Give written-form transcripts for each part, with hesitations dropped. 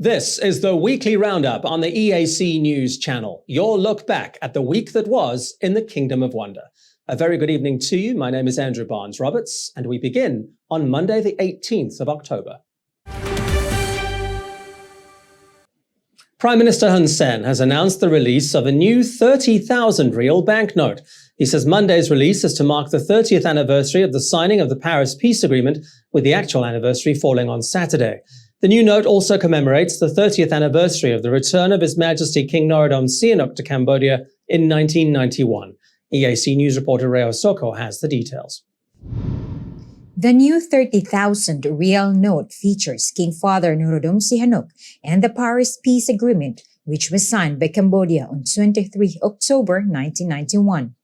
This is the Weekly Roundup on the EAC News Channel, your look back at the week that was in the Kingdom of Wonder. A very good evening to you. My name is Andrew Barnes-Roberts, and we begin on Monday, the 18th of October. Prime Minister Hun Sen has announced the release of a new 30,000 real banknote. He says Monday's release is to mark the 30th anniversary of the signing of the Paris Peace Agreement, with the actual anniversary falling on Saturday. The new note also commemorates the 30th anniversary of the return of His Majesty King Norodom Sihanouk to Cambodia in 1991. EAC News reporter Reo Soko has the details. The new 30,000 real note features King Father Norodom Sihanouk and the Paris Peace Agreement, which was signed by Cambodia on 23 October 1991.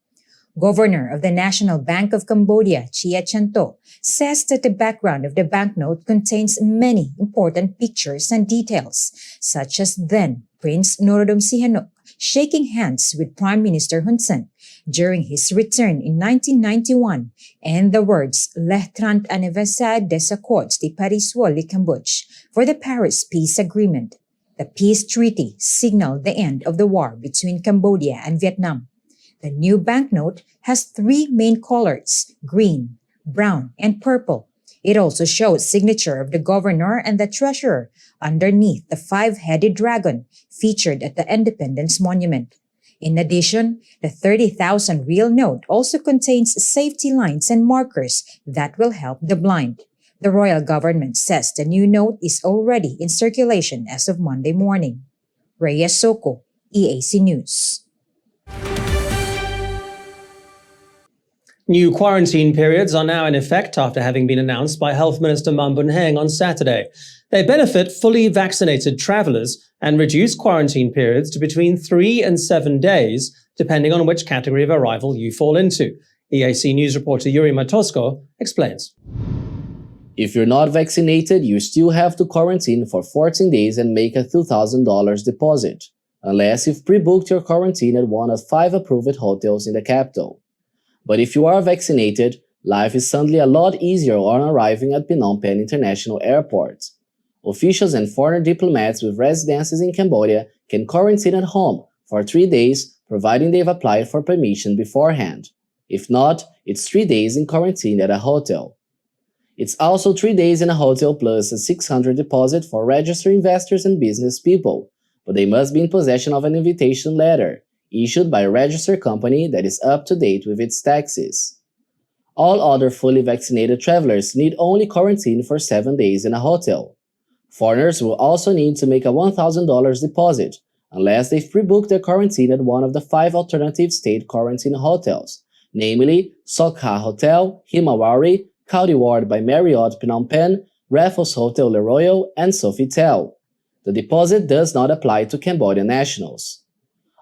Governor of the National Bank of Cambodia, Chia Chanto, says that the background of the banknote contains many important pictures and details, such as then Prince Norodom Sihanouk shaking hands with Prime Minister Hun Sen during his return in 1991, and the words Le 30 anniversaire des accords de Paris-Cambodge for the Paris Peace Agreement. The peace treaty signaled the end of the war between Cambodia and Vietnam. The new banknote has three main colors: green, brown, and purple. It also shows signature of the governor and the treasurer underneath the five-headed dragon featured at the Independence Monument. In addition, the 30,000 real note also contains safety lines and markers that will help the blind. The royal government says the new note is already in circulation as of Monday morning. Rhea Soko, EAC News. New quarantine periods are now in effect after having been announced by Health Minister Mam Bun Heng on Saturday. They benefit fully vaccinated travellers and reduce quarantine periods to between 3 and 7 days, depending on which category of arrival you fall into. EAC News reporter Yuri Matosko explains. If you're not vaccinated, you still have to quarantine for 14 days and make a $2,000 deposit, unless you've pre-booked your quarantine at one of 5 approved hotels in the capital. But if you are vaccinated, life is suddenly a lot easier on arriving at Phnom Penh International Airport. Officials and foreign diplomats with residences in Cambodia can quarantine at home for 3 days, providing they've applied for permission beforehand. If not, it's 3 days in quarantine at a hotel. It's also 3 days in a hotel plus a $600 deposit for registered investors and business people, but they must be in possession of an invitation letter issued by a registered company that is up to date with its taxes. All other fully vaccinated travelers need only quarantine for 7 days in a hotel. Foreigners will also need to make a $1,000 deposit, unless they've pre-booked their quarantine at one of the 5 alternative state quarantine hotels, namely Sokha Hotel, Himawari, County Ward by Marriott Phnom Penh, Raffles Hotel Le Royal, and Sofitel. The deposit does not apply to Cambodian nationals.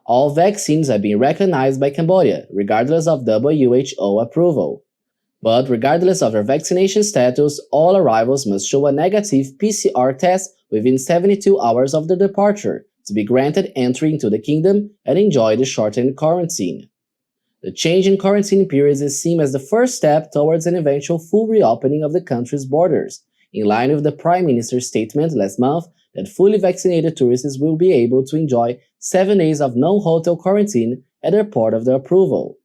All vaccines are being recognized by Cambodia, regardless of WHO approval. But regardless of their vaccination status, all arrivals must show a negative PCR test within 72 hours of their departure to be granted entry into the kingdom and enjoy the shortened quarantine. The change in quarantine periods is seen as the first step towards an eventual full reopening of the country's borders, in line with the Prime Minister's statement last month that fully vaccinated tourists will be able to enjoy 7 days of no-hotel quarantine at their port of their approval.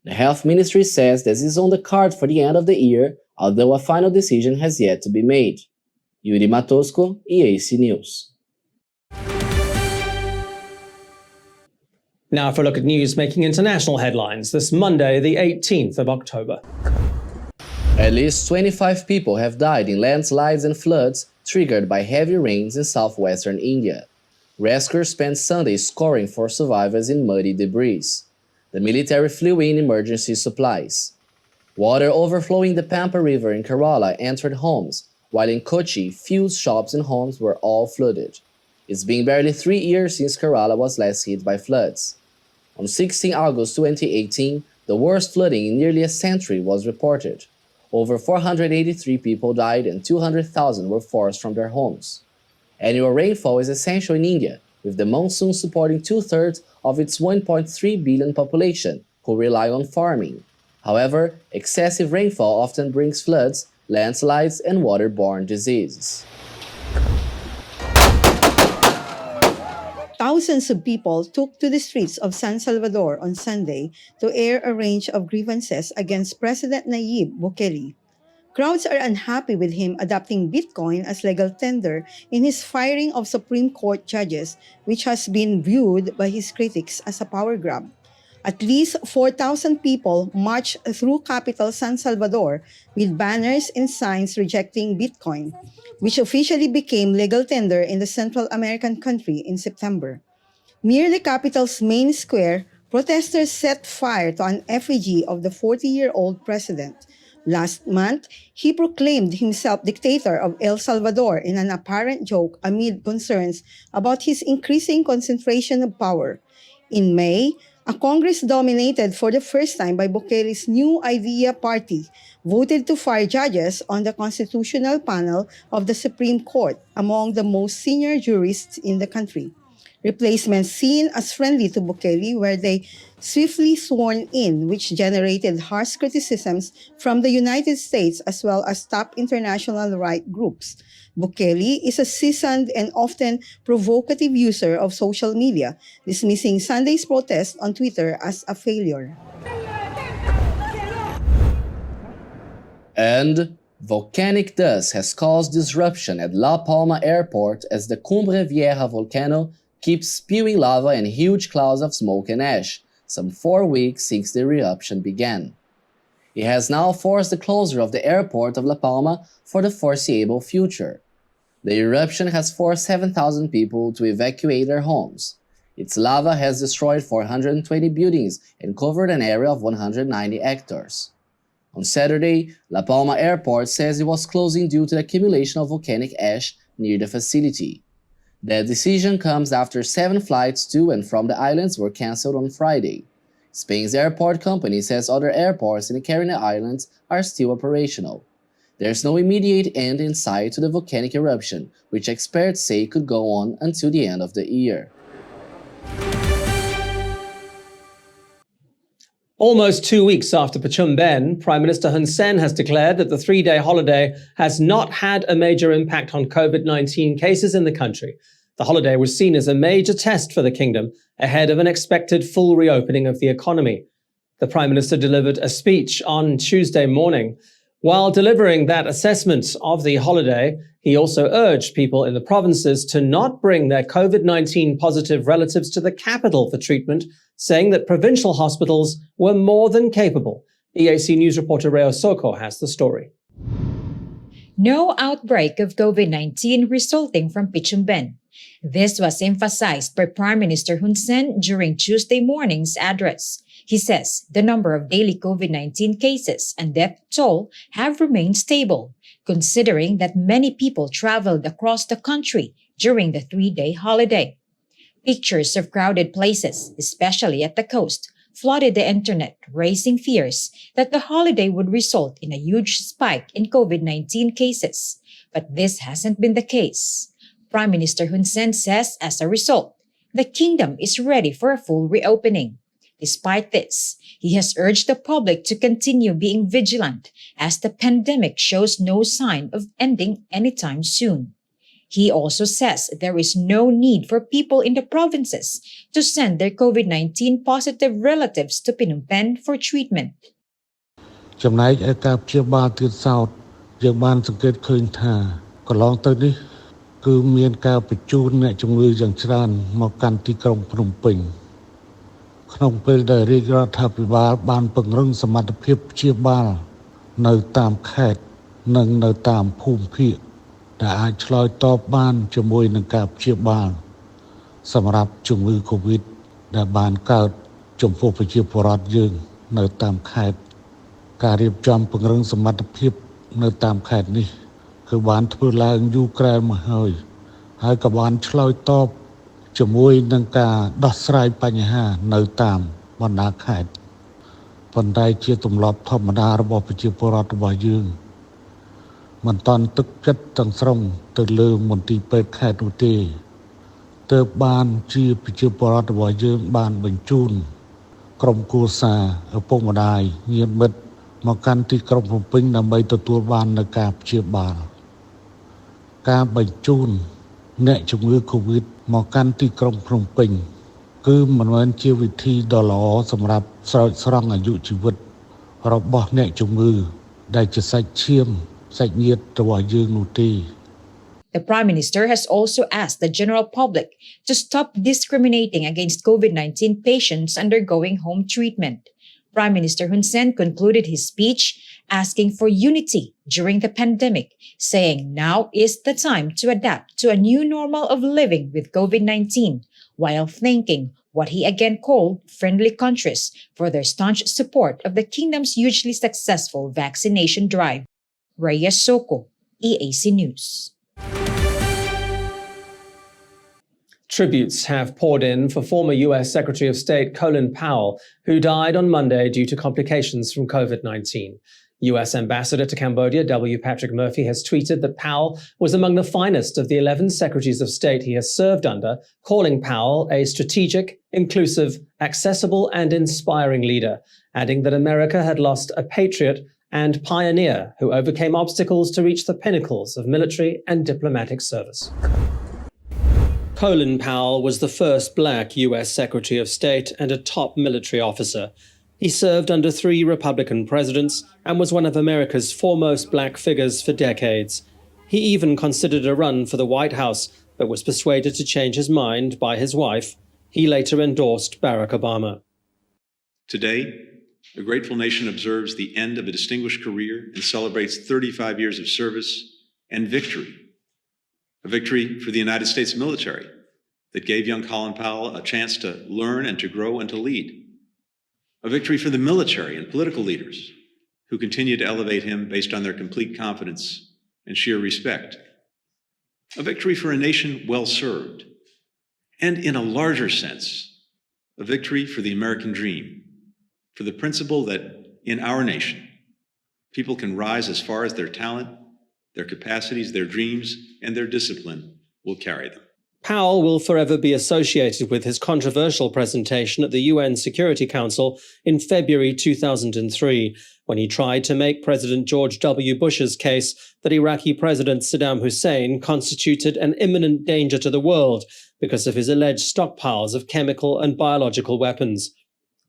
The Health Ministry says this is on the card for the end of the year, although a final decision has yet to be made. Yuri Matosko, EAC News. Now for a look at news making international headlines this Monday, the 18th of October. At least 25 people have died in landslides and floods triggered by heavy rains in southwestern India. Rescuers spent Sunday scouring for survivors in muddy debris. The military flew in emergency supplies. Water overflowing the Pampa River in Kerala entered homes, while in Kochi, fields, shops, and homes were all flooded. It's been barely 3 years since Kerala was last hit by floods. On 16 August 2018, the worst flooding in nearly a century was reported. Over 483 people died and 200,000 were forced from their homes. Annual rainfall is essential in India, with the monsoon supporting 2/3 of its 1.3 billion population, who rely on farming. However, excessive rainfall often brings floods, landslides, and waterborne diseases. thousands of people took to the streets of San Salvador on Sunday to air a range of grievances against President Nayib Bukele. Crowds are unhappy with him adopting Bitcoin as legal tender in his firing of Supreme Court judges, which has been viewed by his critics as a power grab. At least 4,000 people marched through capital San Salvador with banners and signs rejecting Bitcoin, which officially became legal tender in the Central American country in September. Near the capital's main square, protesters set fire to an effigy of the 40-year-old president. Last month, he proclaimed himself dictator of El Salvador in an apparent joke amid concerns about his increasing concentration of power. In May, a Congress dominated for the first time by Bukele's New Idea Party voted to fire judges on the constitutional panel of the Supreme Court, among the most senior jurists in the country. Replacements seen as friendly to Bukele were they swiftly sworn in, which generated harsh criticisms from the United States as well as top international right groups. Bukele is a seasoned and often provocative user of social media, dismissing Sunday's protest on Twitter as a failure. And volcanic dust has caused disruption at La Palma airport as the Cumbre Vieja volcano keeps spewing lava and huge clouds of smoke and ash, some 4 weeks since the eruption began. It has now forced the closure of the airport of La Palma for the foreseeable future. The eruption has forced 7,000 people to evacuate their homes. Its lava has destroyed 420 buildings and covered an area of 190 hectares. On Saturday, La Palma Airport says it was closing due to the accumulation of volcanic ash near the facility. The decision comes after 7 flights to and from the islands were cancelled on Friday. Spain's airport company says other airports in the Caribbean islands are still operational. There's no immediate end in sight to the volcanic eruption, which experts say could go on until the end of the year. Almost 2 weeks after Pachumbin, Prime Minister Hun Sen has declared that the 3-day holiday has not had a major impact on COVID-19 cases in the country. The holiday was seen as a major test for the kingdom ahead of an expected full reopening of the economy. The Prime Minister delivered a speech on Tuesday morning. While delivering that assessment of the holiday, he also urged people in the provinces to not bring their COVID-19 positive relatives to the capital for treatment, saying that provincial hospitals were more than capable. EAC News reporter Reo Soko has the story. No outbreak of COVID-19 resulting from Pachumbin. This was emphasized by Prime Minister Hun Sen during Tuesday morning's address. He says the number of daily COVID-19 cases and death toll have remained stable, considering that many people traveled across the country during the 3-day holiday. Pictures of crowded places, especially at the coast, flooded the internet, raising fears that the holiday would result in a huge spike in COVID-19 cases. But this hasn't been the case. Prime Minister Hun Sen says as a result, the kingdom is ready for a full reopening. Despite this, he has urged the public to continue being vigilant as the pandemic shows no sign of ending anytime soon. He also says there is no need for people in the provinces to send their COVID-19 positive relatives to Phnom Penh for treatment. ចំណែកឯការព្យាបាលទៀតសោតយើងបានសង្កេតឃើញថាកន្លងទៅនេះគឺមានការបញ្ជូនអ្នកជំងឺយ៉ាងច្រើនមកកាន់ទីក្រុងភ្នំពេញក្នុងពេលដែលរាជរដ្ឋាភិបាលបានពង្រឹងសមត្ថភាពព្យាបាលនៅតាមខេត្តនិងនៅតាមភូមិភាគដែលអាចឆ្លើយតបបានជាមួយនឹងការព្យាបាលសម្រាប់ជំងឺ COVID ដែលបានកើតចំពោះប្រជាពលរដ្ឋយើងនៅតាមខេត្តការរៀបចំពង្រឹងសមត្ថភាពនៅតាមខេត្តនេះគឺបានធ្វើឡើងយូរក្រែលមកហើយក៏បានឆ្លើយតបជាមួយនឹងការដោះស្រាយបញ្ហានៅតាមបណ្ដាខេត្តប៉ុន្តែជាទម្លាប់ធម្មតារបស់ប្រជាពលរដ្ឋរបស់យើងមិនតាន់ទឹកចិត្តទាំងស្រុងទៅលើមន្ទីរពេទ្យខេត្តនោះទេទើបបានជាប្រជាពលរដ្ឋរបស់យើងបានបញ្ជូនក្រុមគ្រួសារឪពុកម្ដាយញាតិមិត្តមកកាន់ទីក្រុងភ្នំពេញដើម្បីទទួលបាននូវការព្យាបាលការបញ្ជូនអ្នកជំងឺ COVID មកកាន់ទីក្រុងភ្នំពេញគឺមិនមែនជាវិធីដ៏ល្អសម្រាប់ស្រោចស្រង់អាយុជីវិតរបស់អ្នកជំងឺដែលជាសាច់ឈាមសាច់ញាតិរបស់យើងនោះទេ The Prime Minister has also asked the general public to stop discriminating against COVID-19 patients undergoing home treatment. Prime Minister Hun Sen concluded his speech asking for unity during the pandemic, saying now is the time to adapt to a new normal of living with COVID-19, while thanking what he again called friendly countries for their staunch support of the kingdom's hugely successful vaccination drive. Raya Soko, EAC News. Tributes have poured in for former U.S. Secretary of State Colin Powell, who died on Monday due to complications from COVID-19. U.S. Ambassador to Cambodia W. Patrick Murphy has tweeted that Powell was among the finest of the 11 Secretaries of State he has served under, calling Powell a strategic, inclusive, accessible and inspiring leader, adding that America had lost a patriot and pioneer who overcame obstacles to reach the pinnacles of military and diplomatic service. Colin Powell was the first black U.S. Secretary of State and a top military officer. He served under 3 Republican presidents and was one of America's foremost black figures for decades. He even considered a run for the White House, but was persuaded to change his mind by his wife. He later endorsed Barack Obama. Today, a grateful nation observes the end of a distinguished career and celebrates 35 years of service and victory. A victory for the United States military that gave young Colin Powell a chance to learn and to grow and to lead. A victory for the military and political leaders who continue to elevate him based on their complete confidence and sheer respect. A victory for a nation well served. And in a larger sense, a victory for the American dream, for the principle that in our nation, people can rise as far as their talent, their capacities, their dreams, and their discipline will carry them. Powell will forever be associated with his controversial presentation at the UN Security Council in February 2003, when he tried to make President George W. Bush's case that Iraqi President Saddam Hussein constituted an imminent danger to the world because of his alleged stockpiles of chemical and biological weapons.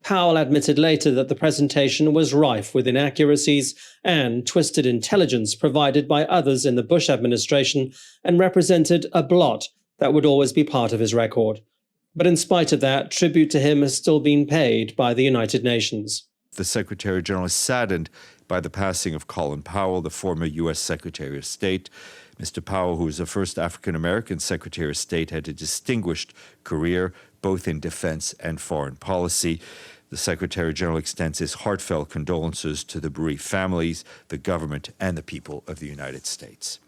Powell admitted later that the presentation was rife with inaccuracies and twisted intelligence provided by others in the Bush administration and represented a blot that would always be part of his record. But in spite of that, tribute to him has still been paid by the United Nations. The Secretary General is saddened by the passing of Colin Powell, the former U.S. Secretary of State. Mr. Powell, who was the first African-American Secretary of State, had a distinguished career both in defense and foreign policy. The Secretary General extends his heartfelt condolences to the bereaved families, the government, and the people of the United States.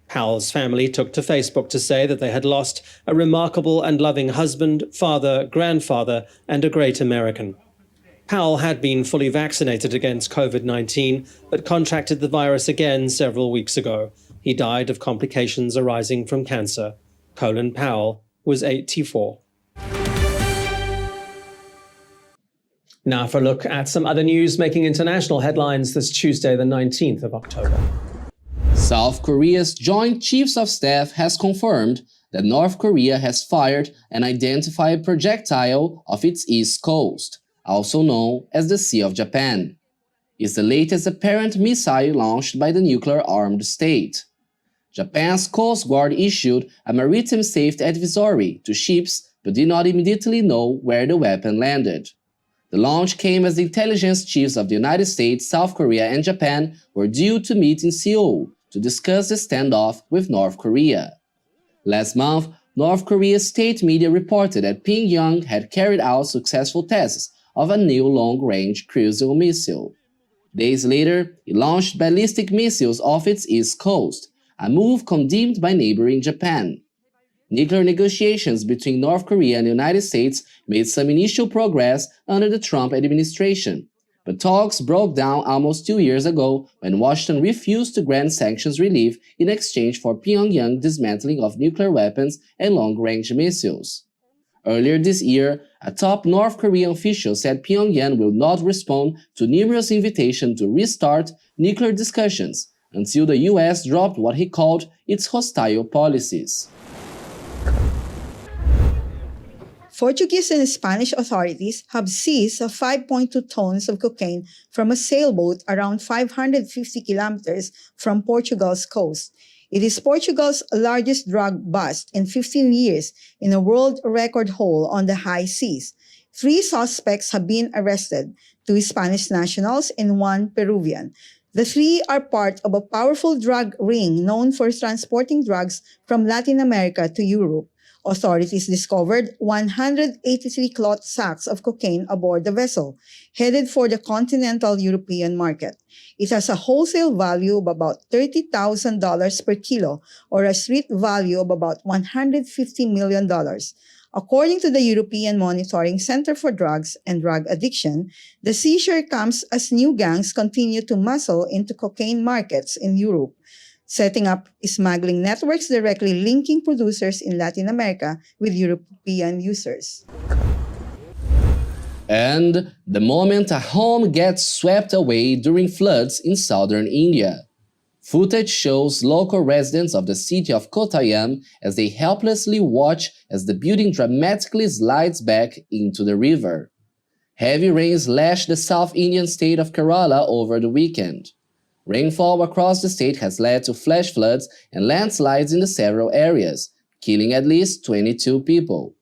Powell's family took to Facebook to say that they had lost a remarkable and loving husband, father, grandfather, and a great American. Powell had been fully vaccinated against COVID-19, but contracted the virus again several weeks ago. He died of complications arising from cancer. Colin Powell was 84. Now for a look at some other news making international headlines this Tuesday, the 19th of October. South Korea's Joint Chiefs of Staff has confirmed that North Korea has fired an identified projectile off its east coast, also known as the Sea of Japan. It's the latest apparent missile launched by the nuclear-armed state. Japan's Coast Guard issued a maritime safety advisory to ships but did not immediately know where the weapon landed. The launch came as the intelligence chiefs of the United States, South Korea, and Japan were due to meet in Seoul to discuss the standoff with North Korea. Last month, North Korea's state media reported that Pyongyang had carried out successful tests of a new long-range cruise missile. Days later, it launched ballistic missiles off its east coast, a move condemned by neighboring Japan. Nuclear negotiations between North Korea and the United States made some initial progress under the Trump administration, but talks broke down almost 2 years ago when Washington refused to grant sanctions relief in exchange for Pyongyang dismantling of nuclear weapons and long-range missiles. Earlier this year, a top North Korean official said Pyongyang will not respond to numerous invitations to restart nuclear discussions until the U.S. dropped what he called its hostile policies. Portuguese and Spanish authorities have seized 5.2 tons of cocaine from a sailboat around 550 kilometers from Portugal's coast. It is Portugal's largest drug bust in 15 years in a world record haul on the high seas. 3 suspects have been arrested, 2 Spanish nationals and 1 Peruvian. The 3 are part of a powerful drug ring known for transporting drugs from Latin America to Europe. Authorities discovered 183 cloth sacks of cocaine aboard the vessel, headed for the continental European market. It has a wholesale value of about $30,000 per kilo, or a street value of about $150 million. According to the European Monitoring Center for Drugs and Drug Addiction, the seizure comes as new gangs continue to muscle into cocaine markets in Europe, setting up smuggling networks directly linking producers in Latin America with European users. And the moment a home gets swept away during floods in southern India. Footage shows local residents of the city of Kottayam as they helplessly watch as the building dramatically slides back into the river. Heavy rains lashed the South Indian state of Kerala over the weekend. Rainfall across the state has led to flash floods and landslides in the several areas, killing at least 22 people.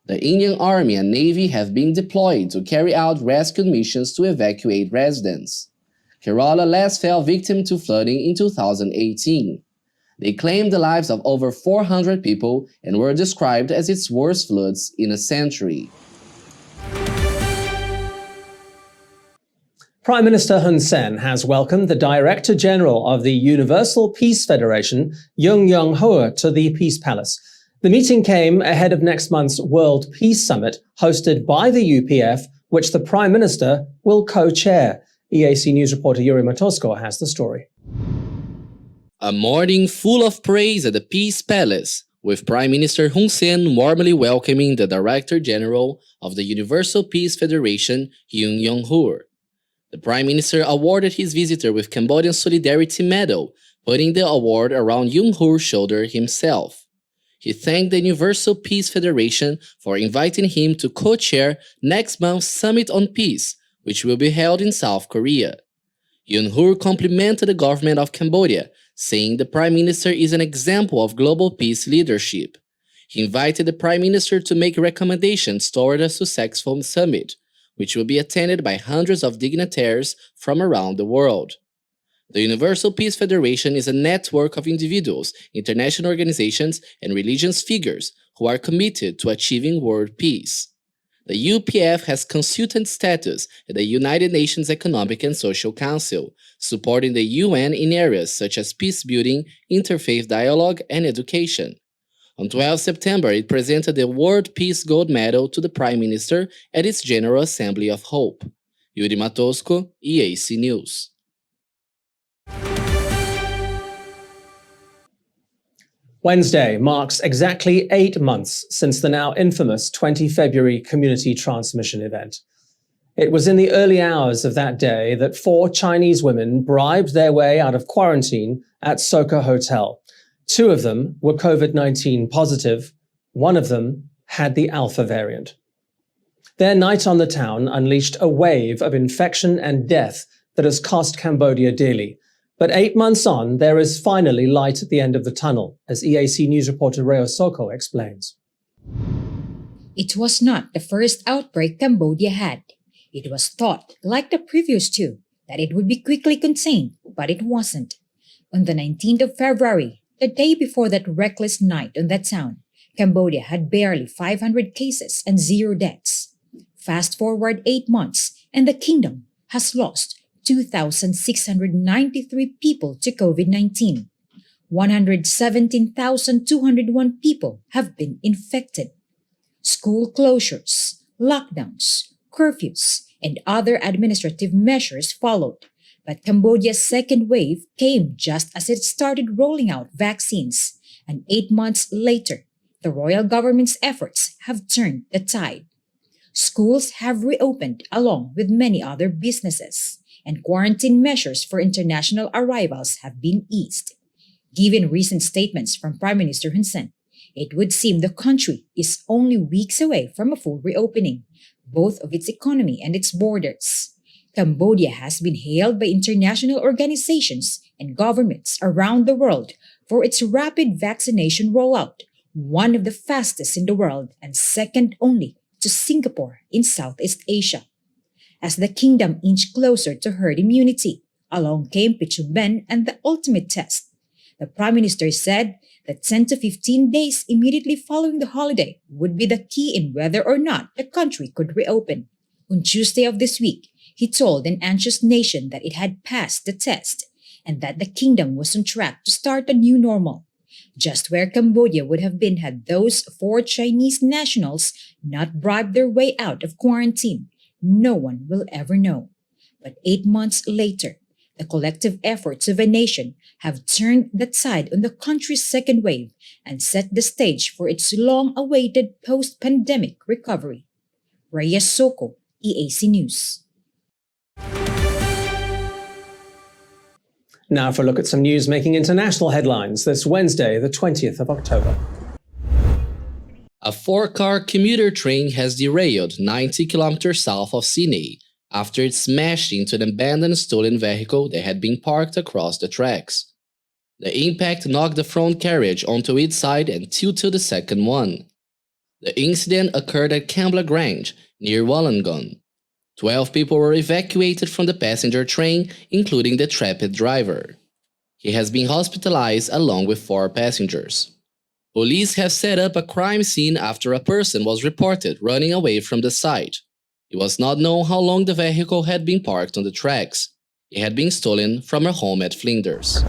The Indian Army and Navy have been deployed to carry out rescue missions to evacuate residents. Kerala last fell victim to flooding in 2018. They claimed the lives of over 400 people and were described as its worst floods in a century. Prime Minister Hun Sen has welcomed the Director General of the Universal Peace Federation, Yung Ho, to the Peace Palace. The meeting came ahead of next month's World Peace Summit hosted by the UPF, which the Prime Minister will co-chair. EAC News reporter Yuri Matosko has the story. A morning full of praise at the Peace Palace, with Prime Minister Hun Sen warmly welcoming the Director General of the Universal Peace Federation, Yung Ho. The Prime Minister awarded his visitor with Cambodian Solidarity Medal, putting the award around Yung Ho's shoulder himself. He thanked the Universal Peace Federation for inviting him to co-chair next month's Summit on Peace, which will be held in South Korea. Yung Ho complimented the government of Cambodia, saying the Prime Minister is an example of global peace leadership. He invited the Prime Minister to make recommendations toward a successful summit, which will be attended by hundreds of dignitaries from around the world. The Universal Peace Federation is a network of individuals, international organizations, and religious figures who are committed to achieving world peace. The UPF has consultant status at the United Nations Economic and Social Council, supporting the UN in areas such as peace building, interfaith dialogue, and education. On 12 September, it presented the World Peace Gold Medal to the Prime Minister at its General Assembly of Hope. Yuri Matosko, EAC News. Wednesday marks exactly 8 months since the now infamous 20 February community transmission event. It was in the early hours of that day that 4 Chinese women bribed their way out of quarantine at Soka Hotel. 2 of them were COVID-19 positive. 1 of them had the Alpha variant. Their night on the town unleashed a wave of infection and death that has cost Cambodia dearly. But 8 months on, there is finally light at the end of the tunnel, as EAC News reporter Reo Soko explains. It was not the first outbreak Cambodia had. It was thought, like the previous 2, that it would be quickly contained, but it wasn't. On the 19th of February, the day before that reckless night on that town, Cambodia had barely 500 cases and 0 deaths. Fast forward 8 months, and the kingdom has lost 2,693 people to COVID-19. 117,201 people have been infected. School closures, lockdowns, curfews, and other administrative measures followed. But Cambodia's second wave came just as it started rolling out vaccines. And 8 months later, the royal government's efforts have turned the tide. Schools have reopened along with many other businesses, and quarantine measures for international arrivals have been eased. Given recent statements from Prime Minister Hun Sen, it would seem the country is only weeks away from a full reopening, both of its economy and its borders. Cambodia has been hailed by international organizations and governments around the world for its rapid vaccination rollout, one of the fastest in the world and second only to Singapore in Southeast Asia. As the kingdom inched closer to herd immunity, along came Pichuben and the ultimate test. The Prime Minister said that 10 to 15 days immediately following the holiday would be the key in whether or not the country could reopen. On Tuesday of this week, he told an anxious nation that it had passed the test and that the kingdom was on track to start a new normal, just where Cambodia would have been had those 4 Chinese nationals not bribed their way out of quarantine. No one will ever know. But 8 months later, the collective efforts of a nation have turned the tide on the country's second wave and set the stage for its long-awaited post-pandemic recovery. Reyes Soko, EAC News. Now for a look at some news making international headlines this Wednesday, the 20th of October. A 4-car commuter train has derailed 90 kilometers south of Sydney after it smashed into an abandoned stolen vehicle that had been parked across the tracks. The impact knocked the front carriage onto its side and tilted the second one. The incident occurred at Kambla Grange, near Wollongong. 12 people were evacuated from the passenger train, including the trapped driver. He has been hospitalized along with 4 passengers. Police have set up a crime scene after a person was reported running away from the site. It was not known how long the vehicle had been parked on the tracks. It had been stolen from a home at Flinders.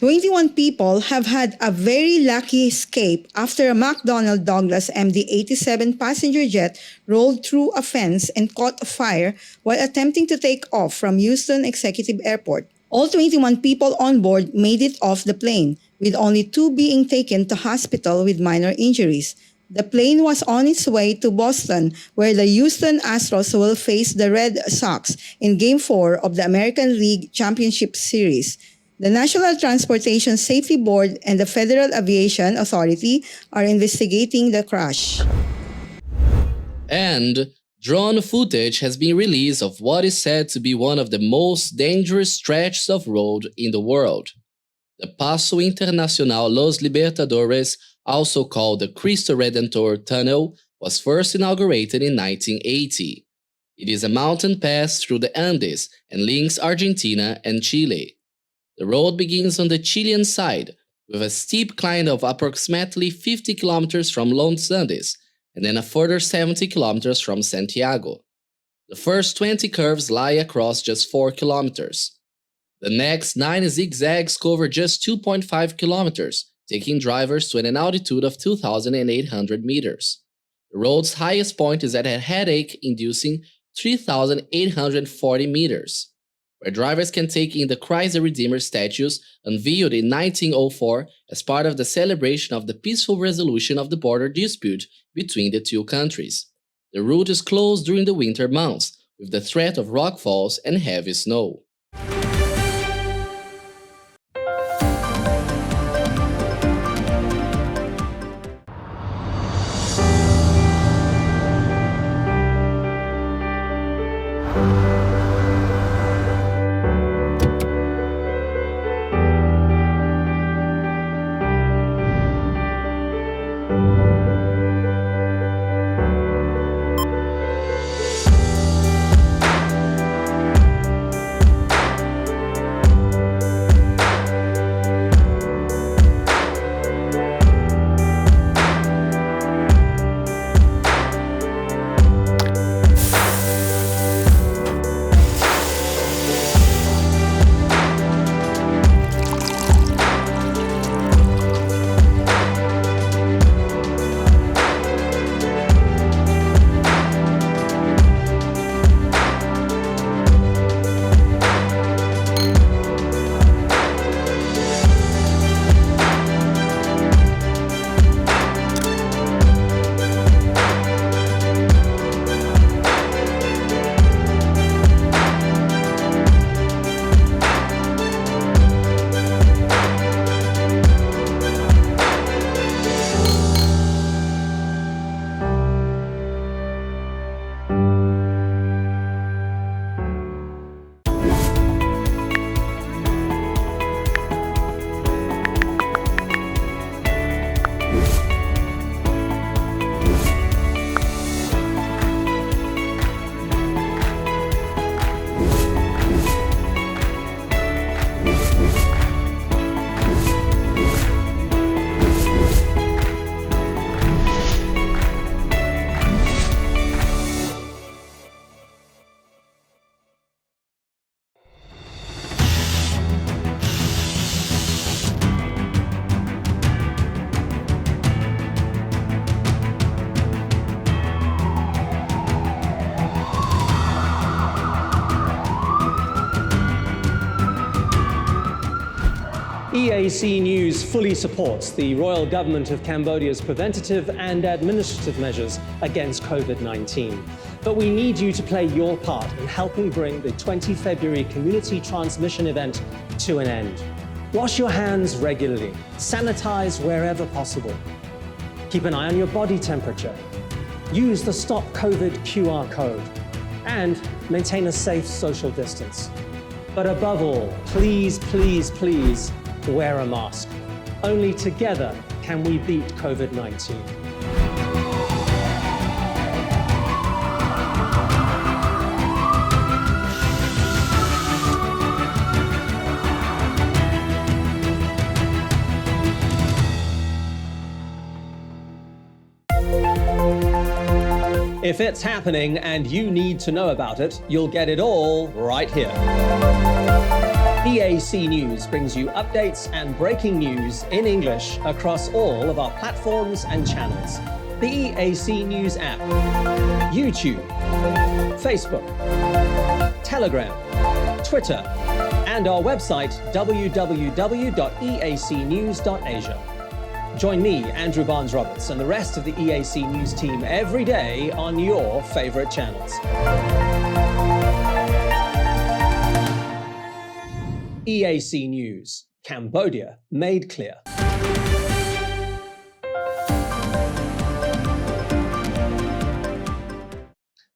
21 people have had a very lucky escape after a McDonnell Douglas MD-87 passenger jet rolled through a fence and caught fire while attempting to take off from Houston Executive Airport. All 21 people on board made it off the plane, with only 2 being taken to hospital with minor injuries. The plane was on its way to Boston, where the Houston Astros will face the Red Sox in Game 4 of the American League Championship Series. The National Transportation Safety Board and the Federal Aviation Authority are investigating the crash. And drone footage has been released of what is said to be one of the most dangerous stretches of road in the world. The Paso Internacional Los Libertadores, also called the Cristo Redentor Tunnel, was first inaugurated in 1980. It is a mountain pass through the Andes and links Argentina and Chile. The road begins on the Chilean side, with a steep climb of approximately 50 kilometers from Los Andes, and then a further 70 kilometers from Santiago. The first 20 curves lie across just 4 kilometers. The next 9 zigzags cover just 2.5 kilometers, taking drivers to an altitude of 2,800 meters. The road's highest point is at a headache-inducing 3,840 meters, where drivers can take in the Christ the Redeemer statues unveiled in 1904 as part of the celebration of the peaceful resolution of the border dispute between the 2 countries. The route is closed during the winter months, with the threat of rockfalls and heavy snow. EAC News fully supports the Royal Government of Cambodia's preventative and administrative measures against COVID-19. But we need you to play your part in helping bring the 20 February community transmission event to an end. Wash your hands regularly, sanitize wherever possible. Keep an eye on your body temperature. Use the Stop COVID QR code and maintain a safe social distance. But above all, please, please, please wear a mask. Only together can we beat COVID-19. If it's happening and you need to know about it, you'll get it all right here. EAC News brings you updates and breaking news in English across all of our platforms and channels. The EAC News app, YouTube, Facebook, Telegram, Twitter, and our website www.eacnews.asia. Join me, Andrew Barnes-Roberts, and the rest of the EAC News team every day on your favorite channels. EAC News, Cambodia made clear.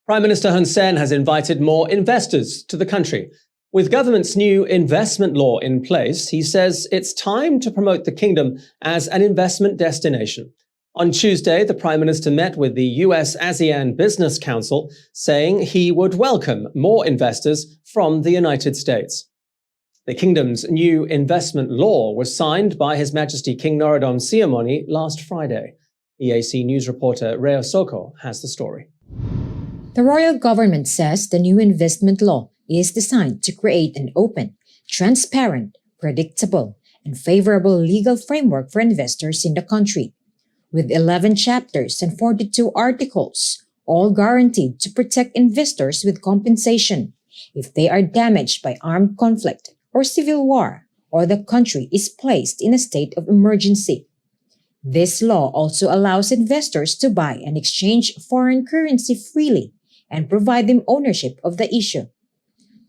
Prime Minister Hun Sen has invited more investors to the country. With government's new investment law in place, he says it's time to promote the kingdom as an investment destination. On Tuesday, the Prime Minister met with the US ASEAN Business Council, saying he would welcome more investors from the United States. The kingdom's new investment law was signed by His Majesty King Norodom Sihamoni last Friday. EAC News reporter Reo Soko has the story. The royal government says the new investment law is designed to create an open, transparent, predictable, and favorable legal framework for investors in the country. With 11 chapters and 42 articles, all guaranteed to protect investors with compensation if they are damaged by armed conflict or civil war, or the country is placed in a state of emergency. This law also allows investors to buy and exchange foreign currency freely and provide them ownership of the issue.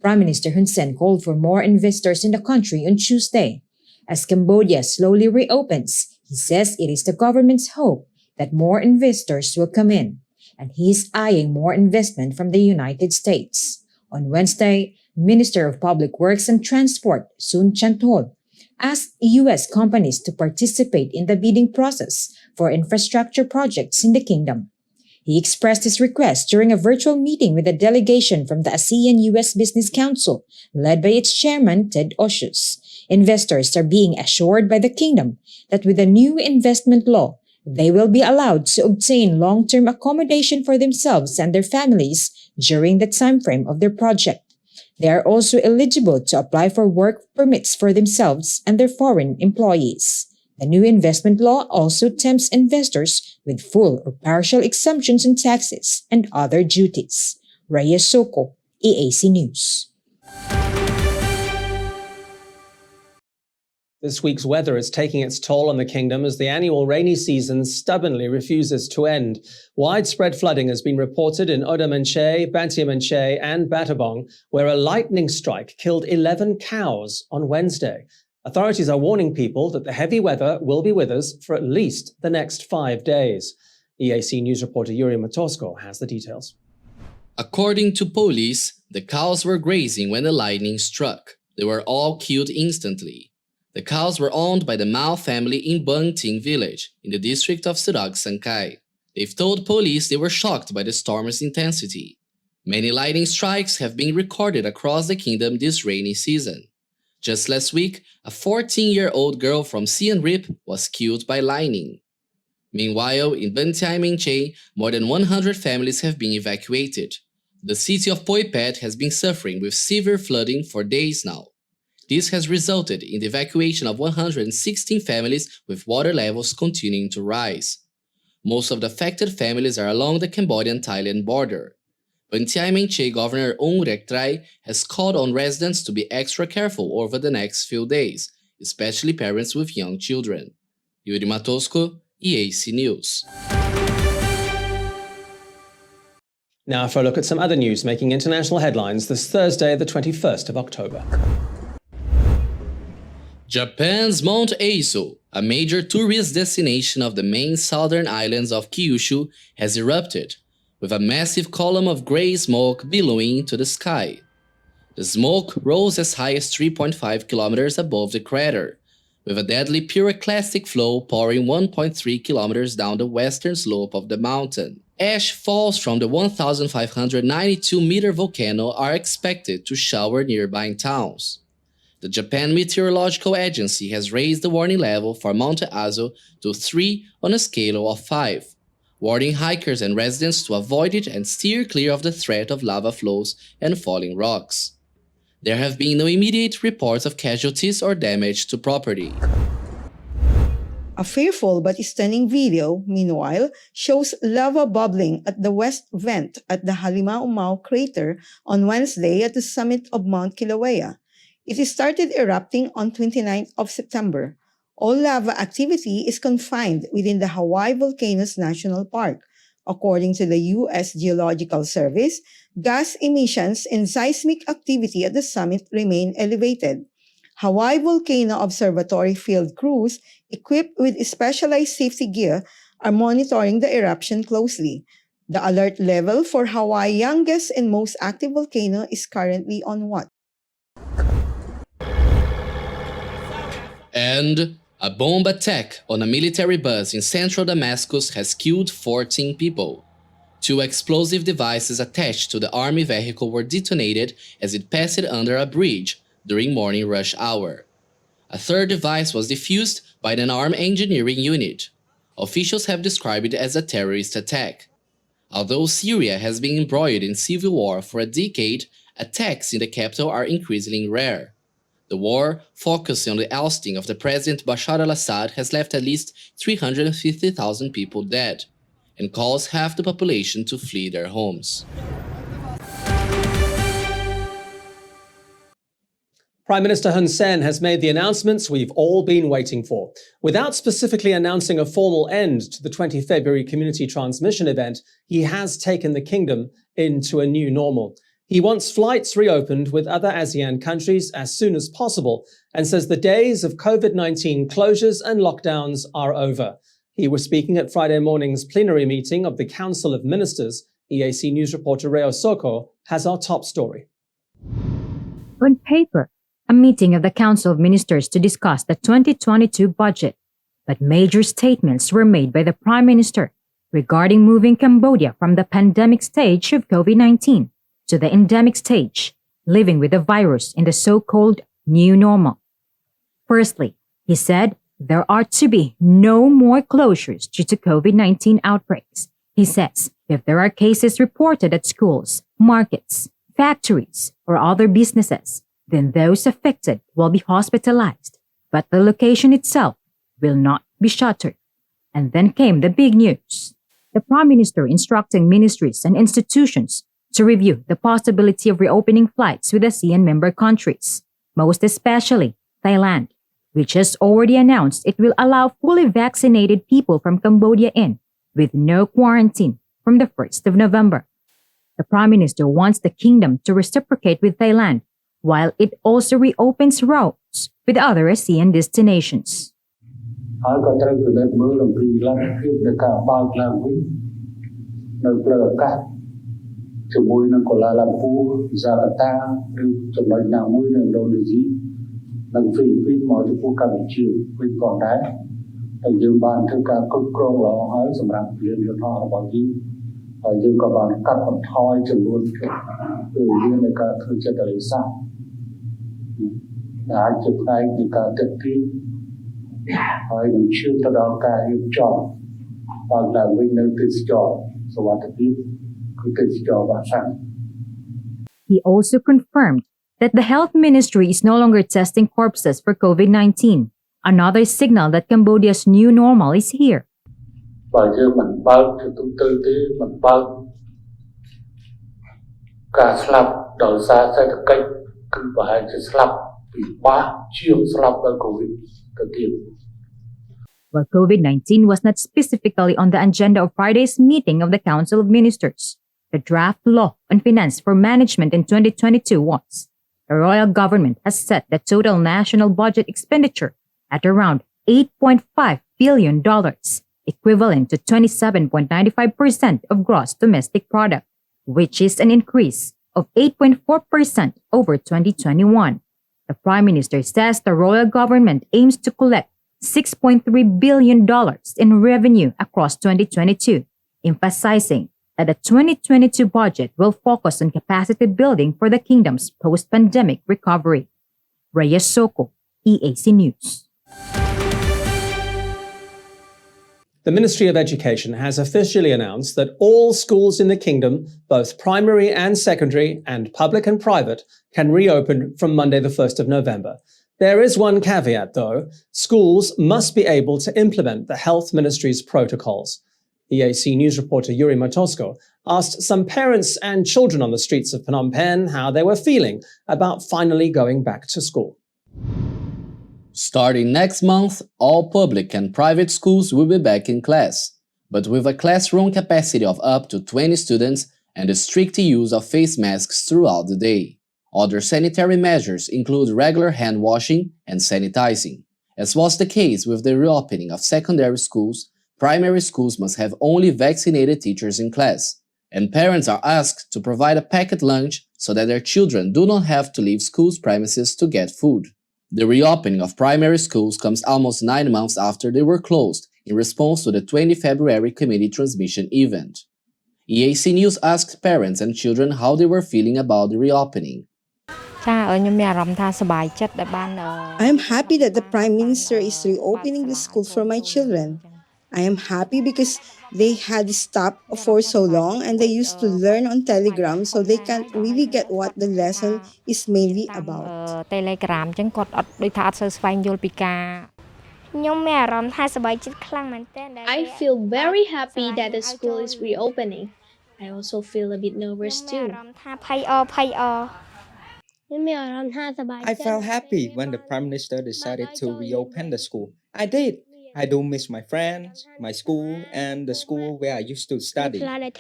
Prime Minister Hun Sen called for more investors in the country on Tuesday. As Cambodia slowly reopens, he says it is the government's hope that more investors will come in, and he is eyeing more investment from the United States. On Wednesday, Minister of Public Works and Transport, Sun Chantol, asked U.S. companies to participate in the bidding process for infrastructure projects in the kingdom. He expressed his request during a virtual meeting with a delegation from the ASEAN-US Business Council, led by its chairman, Ted Osius. Investors are being assured by the kingdom that with the new investment law, they will be allowed to obtain long-term accommodation for themselves and their families during the time frame of their project. They are also eligible to apply for work permits for themselves and their foreign employees. The new investment law also tempts investors with full or partial exemptions on taxes and other duties. Reyes Soko, EAC News. This week's weather is taking its toll on the kingdom as the annual rainy season stubbornly refuses to end. Widespread flooding has been reported in Oda Menchei, Bantia Menchei, and Battambang, where a lightning strike killed 11 cows on Wednesday. Authorities are warning people that the heavy weather will be with us for at least the next 5 days. EAC News reporter Yuri Matosko has the details. According to police, the cows were grazing when the lightning struck. They were all killed instantly. The cows were owned by the Mao family in Bang Ting village, in the district of Surag Sankai. They've told police they were shocked by the storm's intensity. Many lightning strikes have been recorded across the kingdom this rainy season. Just last week, a 14-year-old girl from Siem Reap was killed by lightning. Meanwhile, in Bantia Menchei, more than 100 families have been evacuated. The city of Poipet has been suffering with severe flooding for days now. This has resulted in the evacuation of 116 families, with water levels continuing to rise. Most of the affected families are along the Cambodian-Thailand border. Bantia Menchei Governor Ong Rektrai has called on residents to be extra careful over the next few days, especially parents with young children. Yuri Matosco, EAC News. Now for a look at some other news making international headlines this Thursday, the 21st of October. Japan's Mount Eiso, a major tourist destination of the main southern islands of Kyushu, has erupted, with a massive column of gray smoke billowing to the sky. The smoke rose as high as 3.5 kilometers above the crater, with a deadly pyroclastic flow pouring 1.3 kilometers down the western slope of the mountain. Ash falls from the 1,592-meter volcano are expected to shower nearby towns. The Japan Meteorological Agency has raised the warning level for Mount Eiso to 3 on a scale of 5, warning hikers and residents to avoid it and steer clear of the threat of lava flows and falling rocks. There have been no immediate reports of casualties or damage to property. A fearful but stunning video, meanwhile, shows lava bubbling at the west vent at the Halimau crater on Wednesday at the summit of Mount Kilauea. It started erupting on 29th of September. All lava activity is confined within the Hawaii Volcanoes National Park. According to the U.S. Geological Service, gas emissions and seismic activity at the summit remain elevated. Hawaii Volcano Observatory field crews equipped with specialized safety gear are monitoring the eruption closely. The alert level for Hawaii's youngest and most active volcano is currently on watch. And a bomb attack on a military bus in central Damascus has killed 14 people. 2 explosive devices attached to the army vehicle were detonated as it passed under a bridge during morning rush hour. A third device was defused by an armed engineering unit. Officials have described it as a terrorist attack. Although Syria has been embroiled in civil war for a decade, attacks in the capital are increasingly rare. The war, focusing on the ousting of the President Bashar al-Assad, has left at least 350,000 people dead and caused half the population to flee their homes. Prime Minister Hun Sen has made the announcements we've all been waiting for. Without specifically announcing a formal end to the 20 February community transmission event, he has taken the kingdom into a new normal. He wants flights reopened with other ASEAN countries as soon as possible and says the days of COVID-19 closures and lockdowns are over. He was speaking at Friday morning's plenary meeting of the Council of Ministers. EAC News reporter Reo Soko has our top story. On paper, a meeting of the Council of Ministers to discuss the 2022 budget, but major statements were made by the Prime Minister regarding moving Cambodia from the pandemic stage of COVID-19 to the endemic stage, living with the virus in the so-called new normal. Firstly, he said there are to be no more closures due to COVID-19 outbreaks. He says if there are cases reported at schools, markets, factories, or other businesses, then those affected will be hospitalized, but the location itself will not be shuttered. And then came the big news. The Prime Minister instructing ministries and institutions to review the possibility of reopening flights with ASEAN member countries, most especially Thailand, which has already announced it will allow fully vaccinated people from Cambodia in, with no quarantine, from the 1st of November. The Prime Minister wants the kingdom to reciprocate with Thailand, while it also reopens routes with other ASEAN destinations.ជាមួយនឹងកូឡាឡាំពូ Jakarta ឬចំណុចណាមួយនៅឥណ្ឌូនេស៊ីនិងហ្វីលីពីនមកចំពោះកម្ពុជាវិញផងដែរហើយយើងបានធ្វើការគ្រប់គ្រងល្អហើយសម្រាប់វិញ្ញាណរបស់យើងហើយយើងក៏បានកាត់បន្ថយចំនួនពេលវេលានៃការធ្វើចិត្តរិះសាដែលអាចជាផ្នែកនៃការទឹកទីហើយនឹងឈានទៅដល់ការរៀបចំបានឡើងវិញនៅទេសចរសុវត្ថិភាពHe also confirmed that the health ministry is no longer testing corpses for COVID-19, another signal that Cambodia's new normal is here. ពីបាក់ជាងស្លាប់ដោយ COVID ទៅទៀត While COVID-19 was not specifically on the agenda of Friday's meeting of the Council of Ministers, the draft law on finance for management in 2022 was. The royal government has set the total national budget expenditure at around $8.5 billion, equivalent to 27.95% of gross domestic product, which is an increase of 8.4% over 2021. The Prime Minister says the royal government aims to collect $6.3 billion in revenue across 2022, emphasizing that the 2022 budget will focus on capacity building for the kingdom's post-pandemic recovery. Reyes Soko, EAC News. The Ministry of Education has officially announced that all schools in the kingdom, both primary and secondary and public and private, can reopen from Monday the 1st of November. There is one caveat though. Schools must be able to implement the Health Ministry's protocols. EAC News reporter Yuri Matosko asked some parents and children on the streets of Phnom Penh how they were feeling about finally going back to school. Starting next month, all public and private schools will be back in class, but with a classroom capacity of up to 20 students and the strict use of face masks throughout the day. Other sanitary measures include regular hand washing and sanitizing. As was the case with the reopening of secondary schools, primary schools must have only vaccinated teachers in class, and parents are asked to provide a packed lunch so that their children do not have to leave school's premises to get food. The reopening of primary schools comes almost 9 months after they were closed in response to the 20 February committee transmission event. EAC News asked parents and children how they were feeling about the reopening. I am happy that the Prime Minister is reopening the school for my children. I am happy because they had stopped for so long and they used to learn on Telegram, so they can't really get what the lesson is mainly about. I feel very happy that the school is reopening. I also feel a bit nervous too. I felt happy when the Prime Minister decided to reopen the school. I did. I do miss my friends, my school, and the school where I used to study. I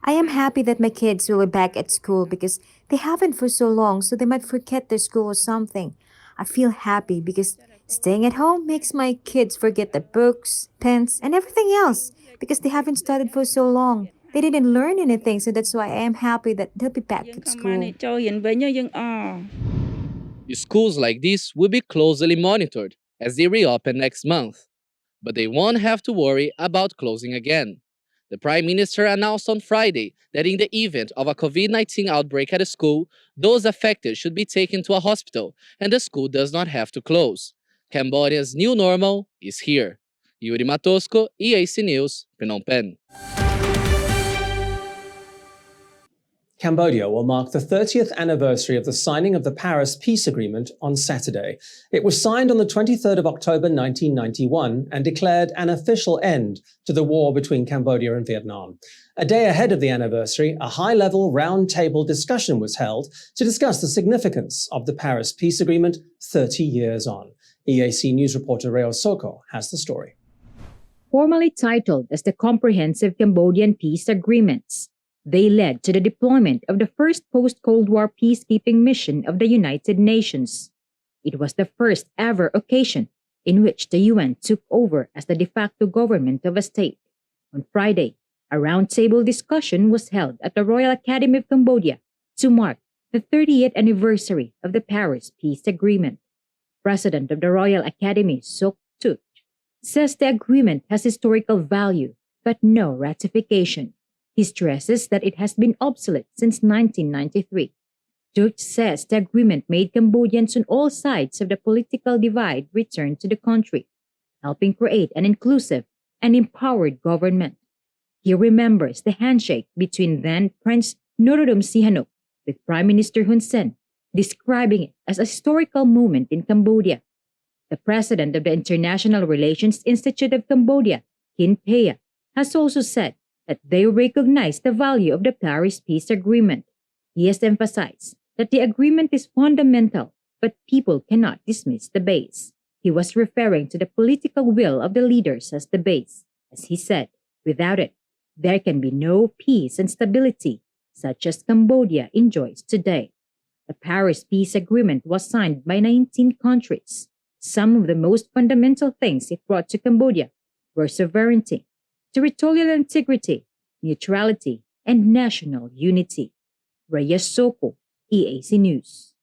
am happy that my kids will be back at school because they haven't for so long, so they might forget their school or something. I feel happy because staying at home makes my kids forget the books, pens, and everything else because they haven't studied for so long. They didn't learn anything, so that's why I am happy that they'll be back at school. Schools like this will be closely monitored as they reopen next month, but they won't have to worry about closing again. The Prime Minister announced on Friday that in the event of a COVID-19 outbreak at a school, those affected should be taken to a hospital and the school does not have to close. Cambodia's new normal is here. Yuri Matosko, EAC News, Phnom Penh. Cambodia will mark the 30th anniversary of the signing of the Paris Peace Agreement on Saturday. It was signed on the 23rd of October 1991 and declared an official end to the war between Cambodia and Vietnam. A day ahead of the anniversary, a high-level round-table discussion was held to discuss the significance of the Paris Peace Agreement 30 years on. EAC News reporter Reo Soko has the story. Formally titled as the Comprehensive Cambodian Peace Agreements, they led to the deployment of the first post-Cold War peacekeeping mission of the United Nations. It was the first ever occasion in which the UN took over as the de facto government of a state. On Friday, a roundtable discussion was held at the Royal Academy of Cambodia to mark the 30th anniversary of the Paris Peace Agreement. President of the Royal Academy, Sok Tut, says the agreement has historical value but no ratification. He stresses that it has been obsolete since 1993. Tut says the agreement made Cambodians on all sides of the political divide return to the country, helping create an inclusive and empowered government. He remembers the handshake between then Prince Norodom Sihanouk with Prime Minister Hun Sen, describing it as a historical moment in Cambodia. The president of the International Relations Institute of Cambodia, Kin Phea, has also said that they recognize the value of the Paris Peace Agreement. He has emphasized that the agreement is fundamental, but people cannot dismiss the base. He was referring to the political will of the leaders as the base. As he said, without it, there can be no peace and stability, such as Cambodia enjoys today. The Paris Peace Agreement was signed by 19 countries. Some of the most fundamental things it brought to Cambodia were sovereignty, territorial integrity, neutrality, and national unity. Reyes Soko, EAC News.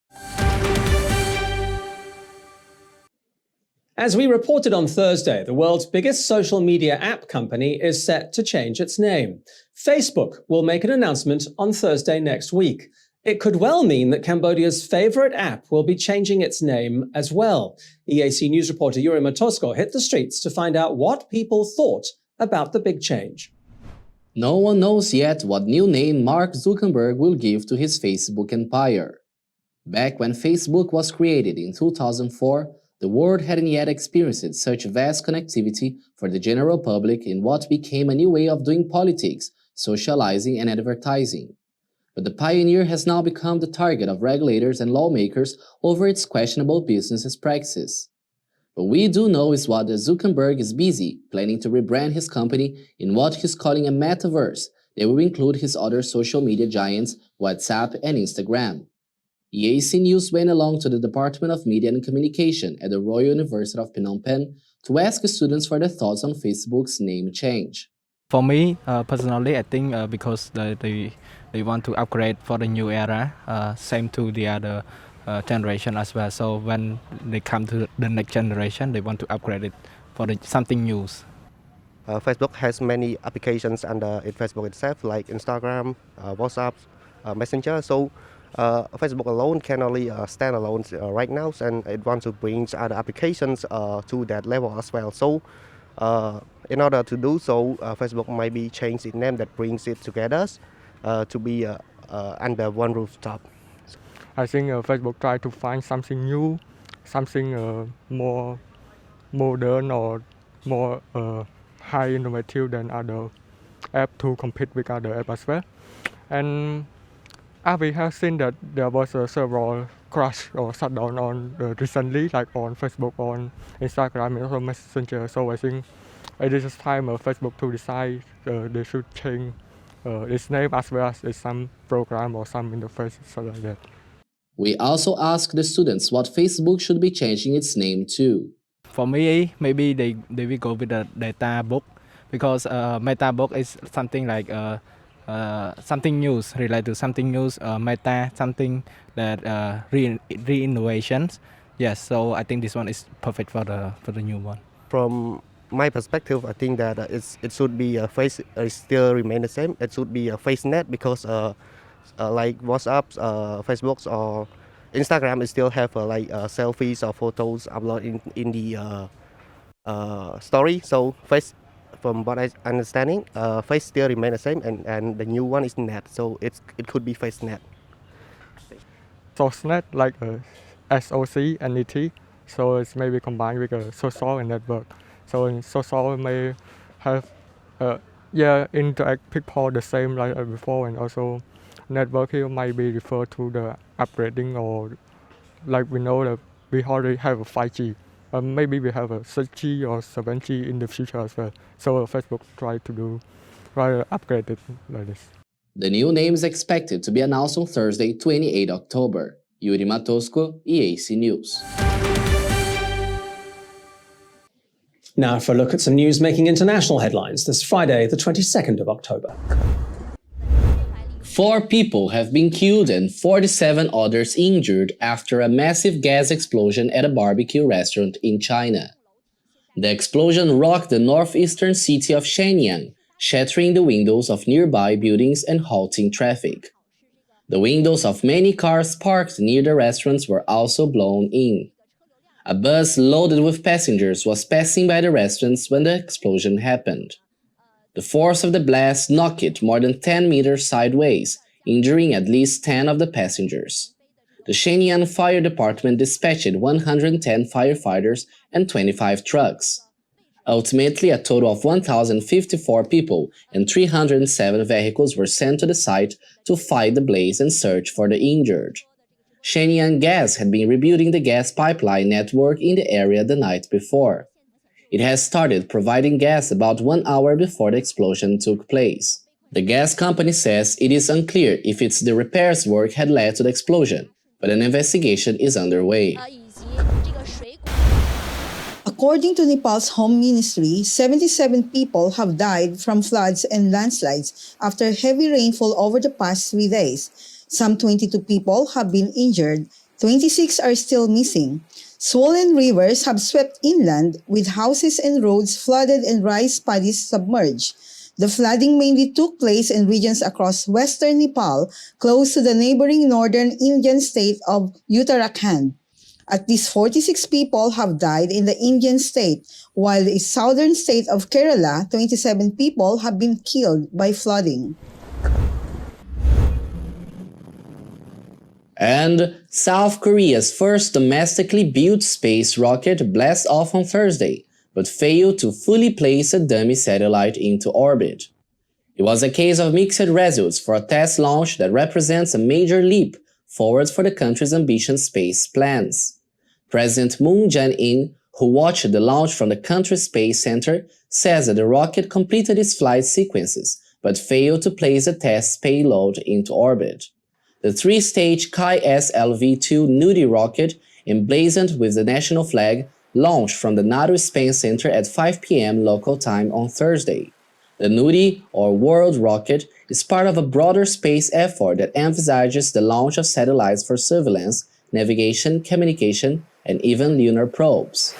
As we reported on Thursday, the world's biggest social media app company is set to change its name. Facebook will make an announcement on Thursday next week. It could well mean that Cambodia's favorite app will be changing its name as well. EAC News reporter Yuri Matosko hit the streets to find out what people thought about the big change. No one knows yet what new name Mark Zuckerberg will give to his Facebook empire. Back when Facebook was created in 2004, the world hadn't yet experienced such vast connectivity for the general public in what became a new way of doing politics, socializing, and advertising. But the pioneer has now become the target of regulators and lawmakers over its questionable business practices. What we do know is what Zuckerberg is busy planning to rebrand his company in what he's calling a metaverse that will include his other social media giants, WhatsApp and Instagram. EAC News went along to the Department of Media and Communication at the Royal University of Phnom Penh to ask students for their thoughts on Facebook's name change. For me, personally, I think because they want to upgrade for the new era, same to the other generation as well. So when they come to the next generation, they want to upgrade it for something new. Facebook has many applications under Facebook itself, like Instagram, WhatsApp, Messenger. So Facebook alone can only stand alone right now, and it wants to bring other applications to that level as well. So in order to do so, Facebook might be changed its name that brings it together to be under one rooftop. I think Facebook try to find something new, something more modern or more high innovative than other apps to compete with other apps as well. And we have seen that there was several crash or shutdown on recently, like on Facebook, on Instagram, and also Messenger. So I think it is time Facebook to decide they should change its name as well as some program or some interface, so like that. We also asked the students what Facebook should be changing its name to. For me, maybe they will go with the data book, because meta book is something like something new, related to something new, meta, something that re-innovations. Yes, so I think this one is perfect for the new one. From my perspective, I think that it should be a face. It still remain the same. It should be a FaceNet because like WhatsApp, Facebook, or Instagram, it still have like selfies or photos uploaded in the story. So face, from what I understanding, face still remain the same, and the new one is net. So it could be FaceNet. SOCNet, like SOC and ET, so it's maybe combined with a social and network. So in social may have interact people the same like before, and also network here might be referred to the upgrading, or like we know that we already have a 5G, maybe we have a 6G or 7G in the future as well. So Facebook try to upgrade it like this. The new name is expected to be announced on Thursday, 28 October. Yuri Matosko, EAC News. Now for a look at some news making international headlines this Friday, the 22nd of October. 4 people have been killed and 47 others injured after a massive gas explosion at a barbecue restaurant in China. The explosion rocked the northeastern city of Shenyang, shattering the windows of nearby buildings and halting traffic. The windows of many cars parked near the restaurants were also blown in. A bus loaded with passengers was passing by the restaurants when the explosion happened. The force of the blast knocked it more than 10 meters sideways, injuring at least 10 of the passengers. The Shenyang Fire Department dispatched 110 firefighters and 25 trucks. Ultimately, a total of 1,054 people and 307 vehicles were sent to the site to fight the blaze and search for the injured. Shenyang Gas had been rebuilding the gas pipeline network in the area the night before. It has started providing gas about 1 hour before the explosion took place. The gas company says it is unclear if it's the repairs work had led to the explosion, but an investigation is underway. According to Nepal's Home Ministry, 77 people have died from floods and landslides after heavy rainfall over the past 3 days. Some 22 people have been injured, 26 are still missing. Swollen rivers have swept inland, with houses and roads flooded and rice paddies submerged. The flooding mainly took place in regions across western Nepal, close to the neighboring northern Indian state of Uttarakhand. At least 46 people have died in the Indian state, while the southern state of Kerala, 27 people have been killed by flooding. And South Korea's first domestically built space rocket blasted off on Thursday, but failed to fully place a dummy satellite into orbit. It was a case of mixed results for a test launch that represents a major leap forward for the country's ambitious space plans. President Moon Jae-in, who watched the launch from the country's space center, says that the rocket completed its flight sequences, but failed to place a test payload into orbit. The 3-stage KSLV-2 Nudie rocket, emblazoned with the national flag, launched from the NATO Space Center at 5 p.m. local time on Thursday. The Nudie, or World Rocket, is part of a broader space effort that emphasizes the launch of satellites for surveillance, navigation, communication, and even lunar probes.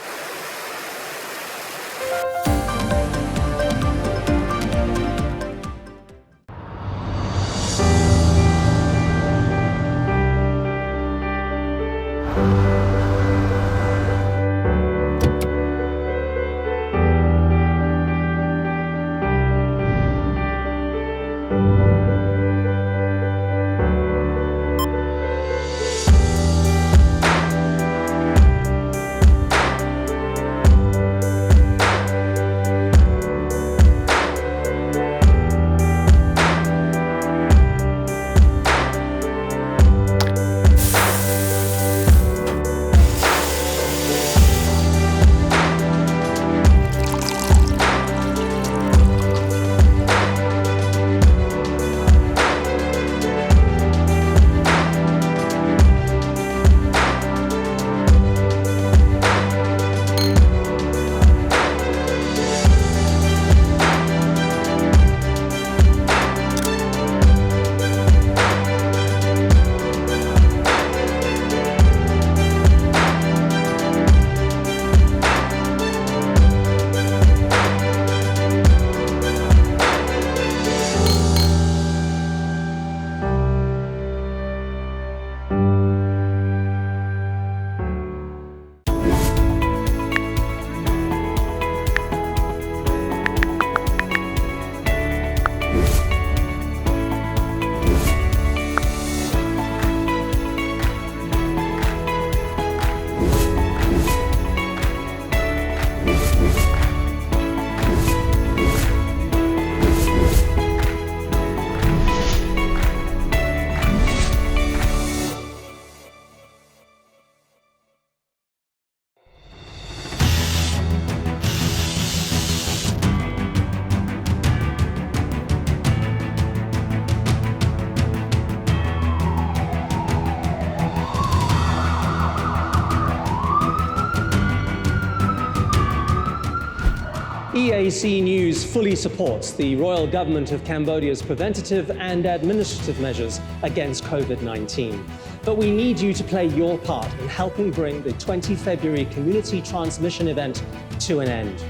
EAC News fully supports the Royal Government of Cambodia's preventative and administrative measures against COVID-19. But we need you to play your part in helping bring the 20 February community transmission event to an end.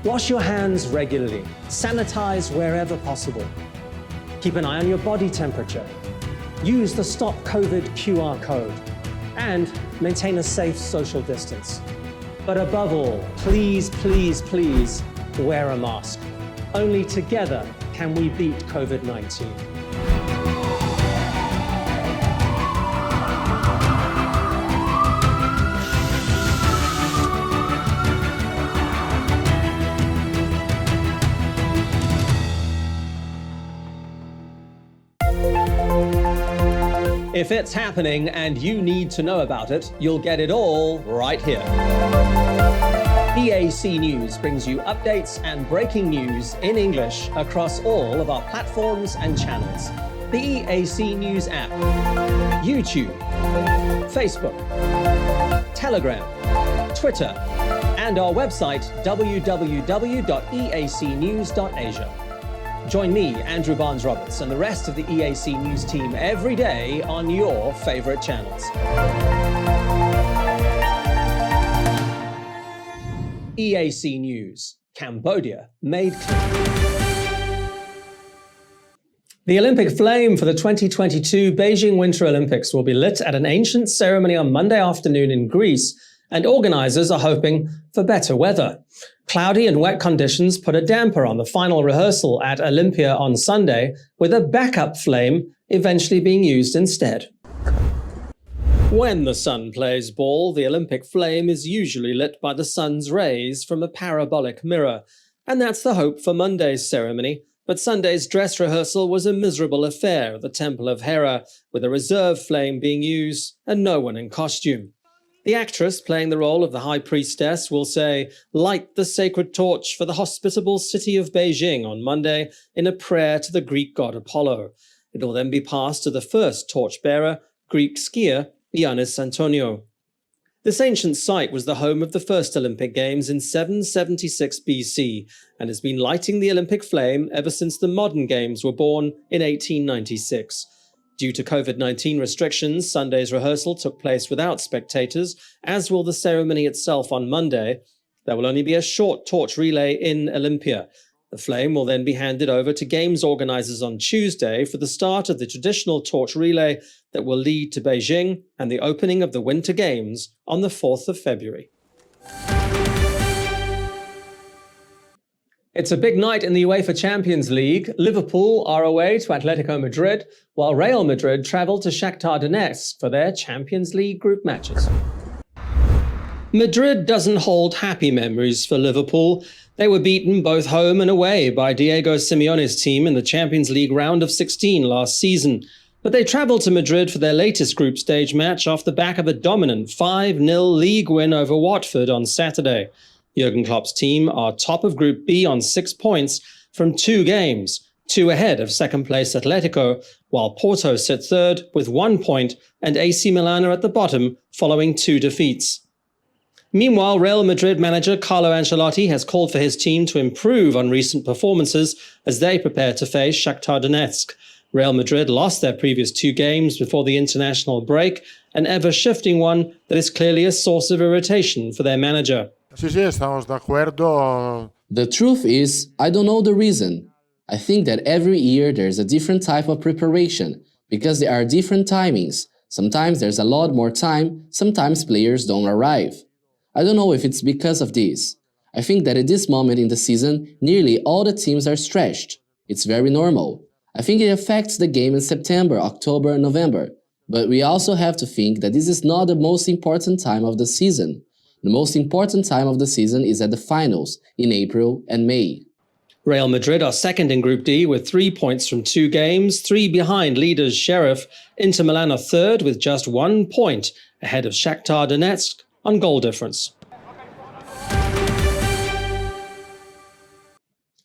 Wash your hands regularly, sanitize wherever possible. Keep an eye on your body temperature. Use the Stop COVID QR code and maintain a safe social distance. But above all, please, please, please wear a mask. Only together can we beat COVID-19. If it's happening and you need to know about it, you'll get it all right here. EAC News brings you updates and breaking news in English across all of our platforms and channels. The EAC News app, YouTube, Facebook, Telegram, Twitter, and our website www.eacnews.asia. Join me, Andrew Barnes-Roberts, and the rest of the EAC News team every day on your favorite channels. EAC News, Cambodia made clear. The Olympic flame for the 2022 Beijing Winter Olympics will be lit at an ancient ceremony on Monday afternoon in Greece, and organizers are hoping for better weather. Cloudy and wet conditions put a damper on the final rehearsal at Olympia on Sunday, with a backup flame eventually being used instead. When the sun plays ball, the Olympic flame is usually lit by the sun's rays from a parabolic mirror, and that's the hope for Monday's ceremony. But Sunday's dress rehearsal was a miserable affair at the Temple of Hera, with a reserve flame being used and no one in costume. The actress playing the role of the High Priestess will say, "Light the sacred torch for the hospitable city of Beijing" on Monday in a prayer to the Greek god Apollo. It will then be passed to the first torchbearer, Greek skier Ioannis Antonio. This ancient site was the home of the first Olympic Games in 776 BC and has been lighting the Olympic flame ever since the modern Games were born in 1896. Due to COVID-19 restrictions, Sunday's rehearsal took place without spectators, as will the ceremony itself on Monday. There will only be a short torch relay in Olympia. The flame will then be handed over to Games organizers on Tuesday for the start of the traditional torch relay that will lead to Beijing and the opening of the Winter Games on the 4th of February. It's a big night in the UEFA Champions League. Liverpool are away to Atletico Madrid, while Real Madrid travel to Shakhtar Donetsk for their Champions League group matches. Madrid doesn't hold happy memories for Liverpool. They were beaten both home and away by Diego Simeone's team in the Champions League round of 16 last season. But they travelled to Madrid for their latest group stage match off the back of a dominant 5-0 league win over Watford on Saturday. Jurgen Klopp's team are top of Group B on 6 points from 2 games, 2 ahead of second-place Atletico, while Porto sit third with 1 point and AC Milan are at the bottom following 2 defeats. Meanwhile, Real Madrid manager Carlo Ancelotti has called for his team to improve on recent performances as they prepare to face Shakhtar Donetsk. Real Madrid lost their previous 2 games before the international break, an ever-shifting one that is clearly a source of irritation for their manager. The truth is, I don't know the reason. I think that every year there's a different type of preparation because there are different timings. Sometimes there's a lot more time, sometimes players don't arrive. I don't know if it's because of this. I think that at this moment in the season, nearly all the teams are stretched. It's very normal. I think it affects the game in September, October, and November. But we also have to think that this is not the most important time of the season. The most important time of the season is at the finals in April and May. Real Madrid are second in Group D with 3 points from 2 games, 3 behind leaders Sheriff. Inter Milan are third with just 1 point, ahead of Shakhtar Donetsk on goal difference.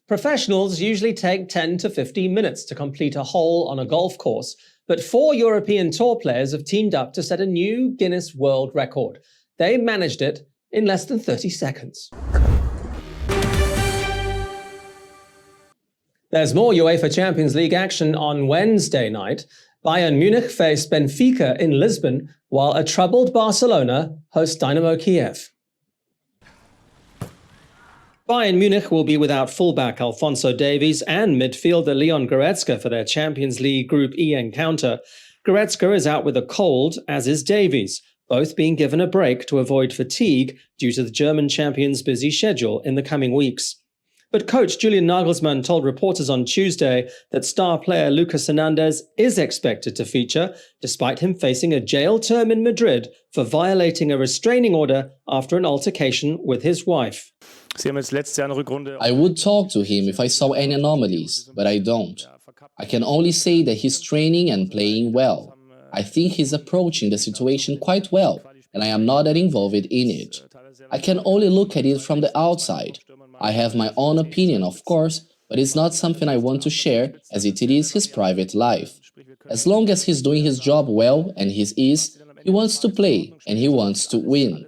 Professionals usually take 10 to 15 minutes to complete a hole on a golf course, but 4 European Tour players have teamed up to set a new Guinness World Record. They managed it in less than 30 seconds. There's more UEFA Champions League action on Wednesday night. Bayern Munich face Benfica in Lisbon, while a troubled Barcelona host Dynamo Kiev. Bayern Munich will be without fullback Alphonso Davies and midfielder Leon Goretzka for their Champions League Group E encounter. Goretzka is out with a cold, as is Davies, both being given a break to avoid fatigue due to the German champions' busy schedule in the coming weeks. But coach Julian Nagelsmann told reporters on Tuesday that star player Lucas Hernandez is expected to feature, despite him facing a jail term in Madrid for violating a restraining order after an altercation with his wife. I would talk to him if I saw any anomalies, but I don't. I can only say that he's training and playing well. I think he's approaching the situation quite well, and I am not that involved in it. I can only look at it from the outside. I have my own opinion, of course, but it's not something I want to share, as it is his private life. As long as he's doing his job well, and he wants to play, and he wants to win.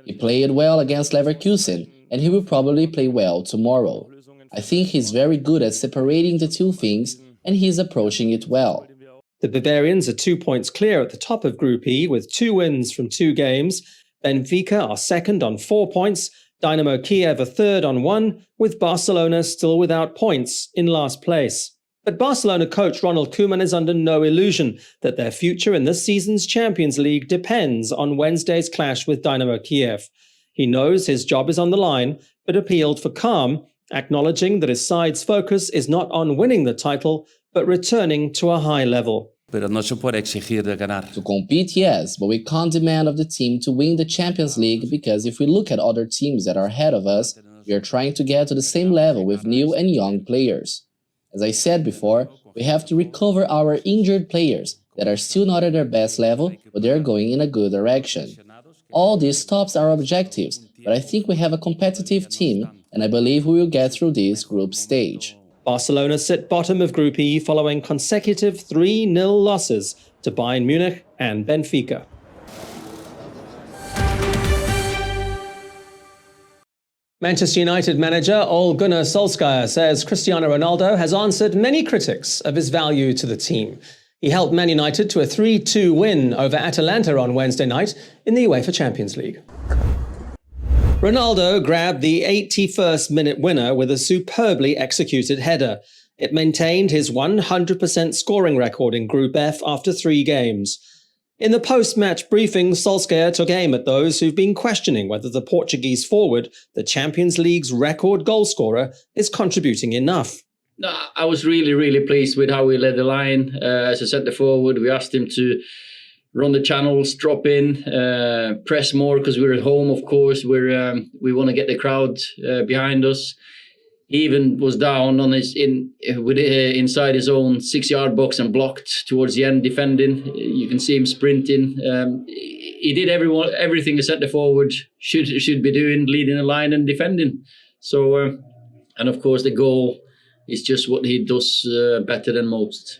He played well against Leverkusen, and he will probably play well tomorrow. I think he's very good at separating the two things, and he's approaching it well. The Bavarians are 2 points clear at the top of Group E with 2 wins from 2 games. Benfica are second on 4 points. Dynamo Kiev are third on 1, with Barcelona still without points in last place. But Barcelona coach Ronald Koeman is under no illusion that their future in this season's Champions League depends on Wednesday's clash with Dynamo Kiev. He knows his job is on the line, but appealed for calm, acknowledging that his side's focus is not on winning the title, but returning to a high level. To compete, yes, but we can't demand of the team to win the Champions League, because if we look at other teams that are ahead of us, we are trying to get to the same level with new and young players. As I said before, we have to recover our injured players that are still not at their best level, but they are going in a good direction. All this stops our objectives, but I think we have a competitive team, and I believe we will get through this group stage. Barcelona sit bottom of Group E following consecutive 3-0 losses to Bayern Munich and Benfica. Manchester United manager Ole Gunnar Solskjaer says Cristiano Ronaldo has answered many critics of his value to the team. He helped Man United to a 3-2 win over Atalanta on Wednesday night in the UEFA Champions League. Ronaldo grabbed the 81st minute winner with a superbly executed header. It maintained his 100% scoring record in Group F after 3 games. In the post-match briefing, Solskjaer took aim at those who've been questioning whether the Portuguese forward, the Champions League's record goalscorer, is contributing enough. No, I was really pleased with how we led the line. As a centre forward, we asked him to run the channels, drop in, press more because we're at home, of course. We want to get the crowd behind us. He even was down on inside his own 6-yard box and blocked towards the end, defending. You can see him sprinting. He did everything a centre forward should be doing, leading the line and defending. So, and of course, the goal is just what he does better than most.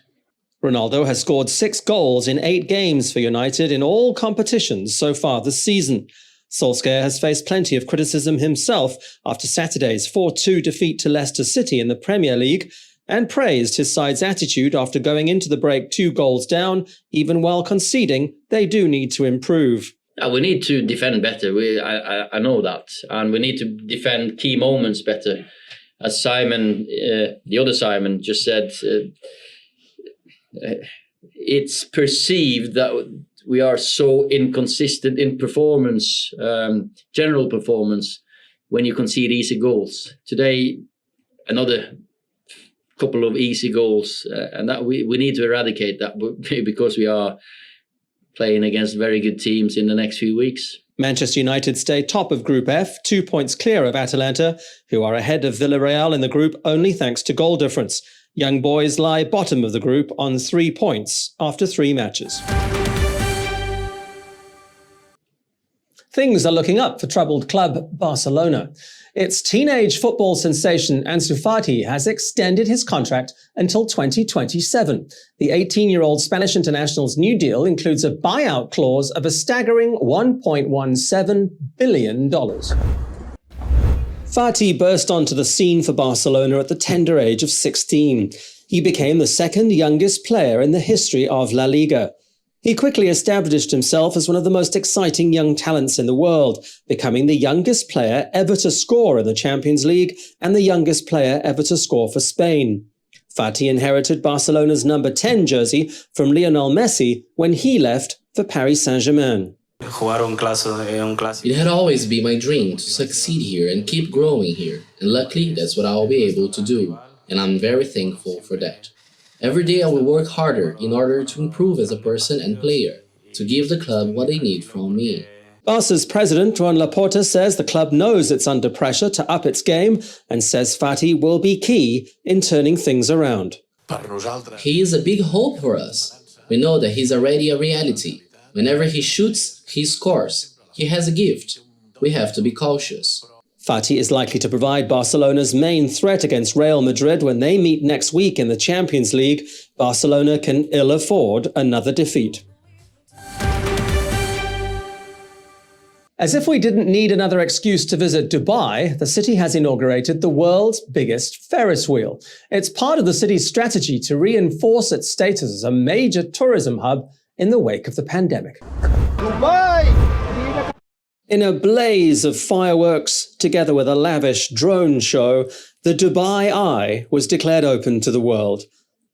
Ronaldo has scored 6 goals in 8 games for United in all competitions so far this season. Solskjaer has faced plenty of criticism himself after Saturday's 4-2 defeat to Leicester City in the Premier League, and praised his side's attitude after going into the break 2 goals down, even while conceding they do need to improve. We need to defend better. I know that. And we need to defend key moments better. As Simon, the other Simon, just said, it's perceived that we are so inconsistent in performance, general performance, when you concede easy goals. Today, another couple of easy goals, and that we need to eradicate that because we are playing against very good teams in the next few weeks. Manchester United stay top of Group F, 2 points clear of Atalanta, who are ahead of Villarreal in the group only thanks to goal difference. Young boys lie bottom of the group on 3 points after 3 matches. Things are looking up for troubled club Barcelona. Its teenage football sensation Ansu Fati has extended his contract until 2027. The 18-year-old Spanish international's new deal includes a buyout clause of a staggering $1.17 billion. Fati burst onto the scene for Barcelona at the tender age of 16. He became the second youngest player in the history of La Liga. He quickly established himself as one of the most exciting young talents in the world, becoming the youngest player ever to score in the Champions League and the youngest player ever to score for Spain. Fati inherited Barcelona's number 10 jersey from Lionel Messi when he left for Paris Saint-Germain. It had always been my dream to succeed here and keep growing here, and luckily that's what I'll be able to do, and I'm very thankful for that. Every day I will work harder in order to improve as a person and player, to give the club what they need from me. Barca's president, Joan Laporta, says the club knows it's under pressure to up its game and says Fati will be key in turning things around. He is a big hope for us. We know that he's already a reality. Whenever he shoots, he scores. He has a gift. We have to be cautious. Fati is likely to provide Barcelona's main threat against Real Madrid when they meet next week in the Champions League. Barcelona can ill afford another defeat. As if we didn't need another excuse to visit Dubai, the city has inaugurated the world's biggest Ferris wheel. It's part of the city's strategy to reinforce its status as a major tourism hub in the wake of the pandemic. Dubai! In a blaze of fireworks, together with a lavish drone show, the Dubai Eye was declared open to the world.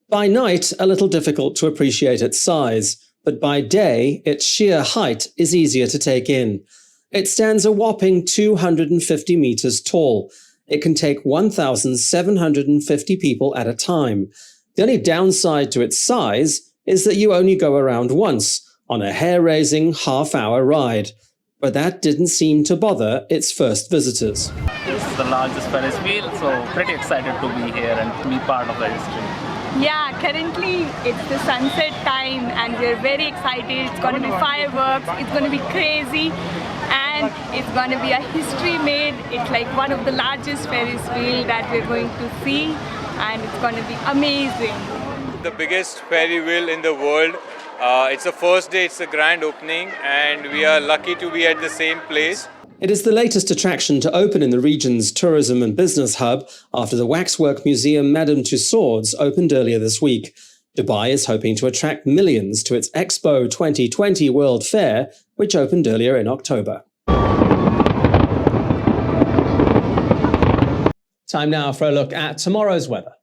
By night, a little difficult to appreciate its size, but by day, its sheer height is easier to take in. It stands a whopping 250 meters tall. It can take 1,750 people at a time. The only downside to its size is that you only go around once, on a hair-raising half-hour ride. But that didn't seem to bother its first visitors. This is the largest Ferris wheel, so pretty excited to be here and to be part of the history. Yeah, currently it's the sunset time and we're very excited. It's going to be fireworks, it's going to be crazy, and it's going to be a history made. It's like one of the largest Ferris wheel that we're going to see, and it's going to be amazing. The biggest Ferris wheel in the world. It's the first day, it's a grand opening, and we are lucky to be at the same place. It is the latest attraction to open in the region's tourism and business hub after the waxwork museum Madame Tussauds opened earlier this week. Dubai is hoping to attract millions to its Expo 2020 World Fair, which opened earlier in October. Time now for a look at tomorrow's weather.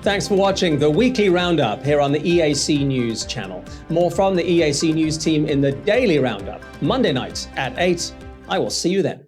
Thanks for watching the Weekly Roundup here on the EAC News channel. More from the EAC News team in the Daily Roundup, Monday night at 8. I will see you then.